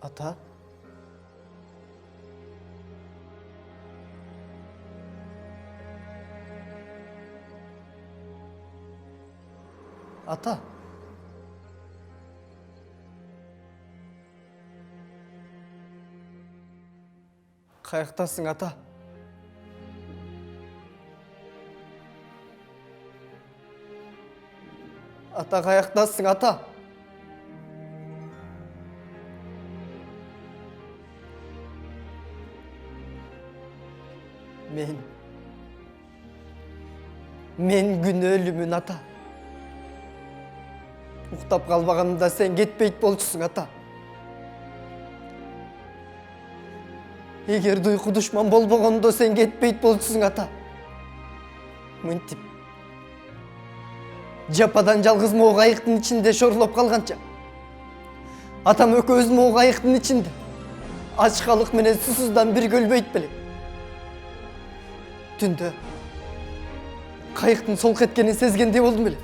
Ata? Ata? Kayaktasın ata? Ata kayaktasın ata? Men gün ölümün ata. Uktap kalbağımda sen ketpeyt bolçusun ata. Eger duygu düşman bolbogondo sen ketpeyt bolçusun ata. Mintip. Japadan жалгыз moo kayıktın içinde şorlop kalgança. Atam ököz moo kayıktın içinde. Açkalık menen susuzdan bir gölbeyt belek. Түндө кайыктын солк эткенин сезгендей болдум эле.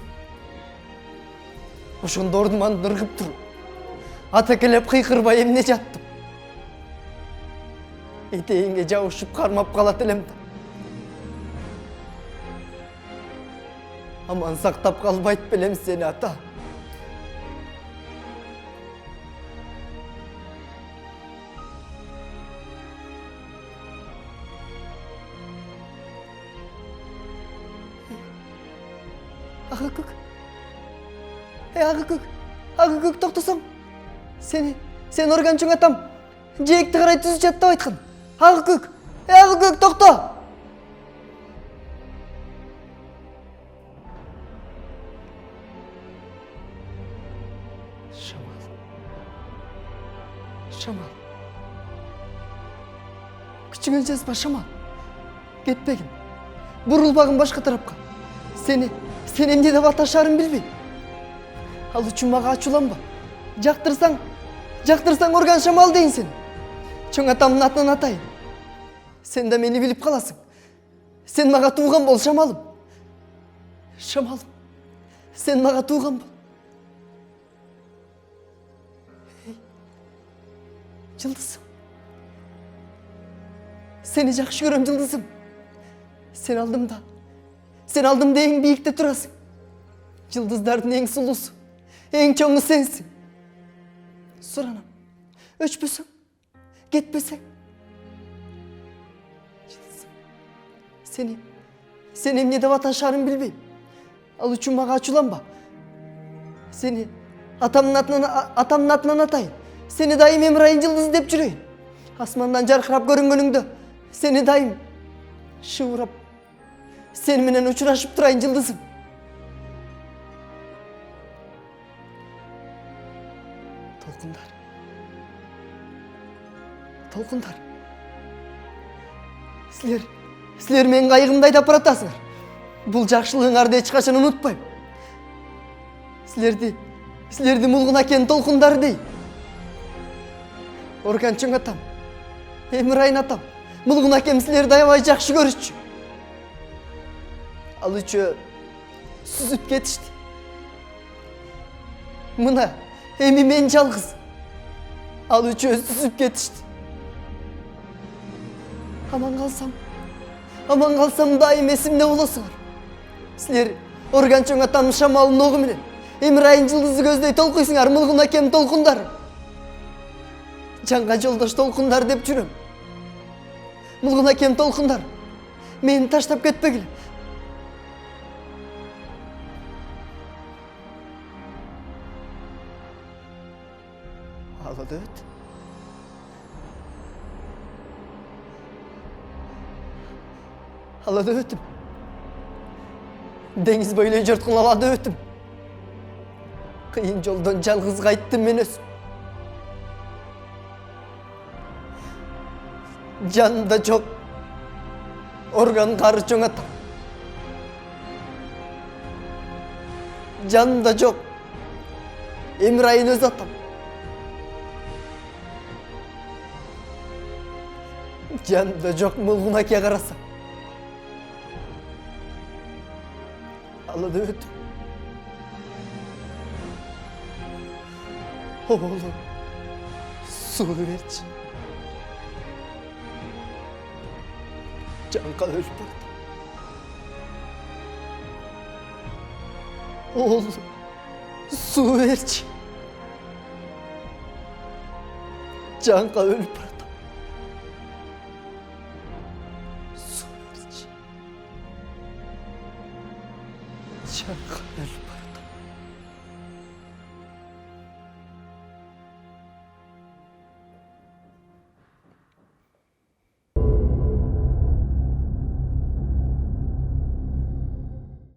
Ошондо ордуман ыргып туруп, атакелеп кыйкырбай эмне жаттым. Этегиңе жабышып кармап калат элем да. Аман сактап калбайт белем сени ата. Agıkık. Agıkık. Agıkık toktosоң. Sen organчоң атам. Жээкти карай түзүп жат деп айткан. Agıkık. Agıkık токто. Şamal. Küçüğün жазба Şamal. Кетпегин. Бурулбагын башка тарапка. Sen emне деп аташарын билбейм. Ал үчүн мага ачууланба. Жактырсаң орган Шамал дейин сени. Чоң атамдын атынан атайын. Сен да мени билип каласың. Сен мага тууган бол Шамалым. Шамалым. Сен мага тууган бол. Жылдызым. Seni жакшы көрөм жылдызым. Sen aldımda en büyükte turasın. Yıldızların en sulusu, en çoğu sensin. Soranam, öçpüsün, gitpüsün. Yıldızım, sen emne de vatanşarın bilbeyim. Al üçün mağa açulanba. Seni atamın atынан atayın. Seni daim Emray'ın yıldızı dep жүрейін. Asmandan jarkırap görüngönüngdө, seni daim şıvırap, sen menen uçuraşıp turayın yıldızım. Толкундар. Силер менин кайыгымды айдап баратасыңар. Бул жакшылыгыңарды эч качан унутпайм. Силерди мулгун акен толкундары дей. Органчоң атам, Эмирайын атам, мулгун акем силерди аябай жакшы көрүчү. Ал үчөө сүзүп кетишти. Мына эми мен жалгыз. Ал үчөө сүзүп кетишти. Аман калсам дайым эсимде болосуңар. Силер органчоң атамдын Шамалдын огу менен Эмирайын жылдызы көздөй толкуйсуңар, мулгун акем толкундар. Жанга жолдош толкундар деп жүрөм. Мулгун акем толкундар. Мени таштап кетпегиле. Алады өт. Алады өтім. Деңиз бойлой жорткун алады өтім. Кыйын жолдон жалгыз кайттым мен өсүп. Жанында жок орган кары чоң атам. Жанында жок Эмирайын өз атам. Жанында жок мулгун аке карасам. Алады өтүп. Oğlum, su verici. Canka öl burada. Oğlum, su verici. Canka öl burada. Su verici. Canka öl burada.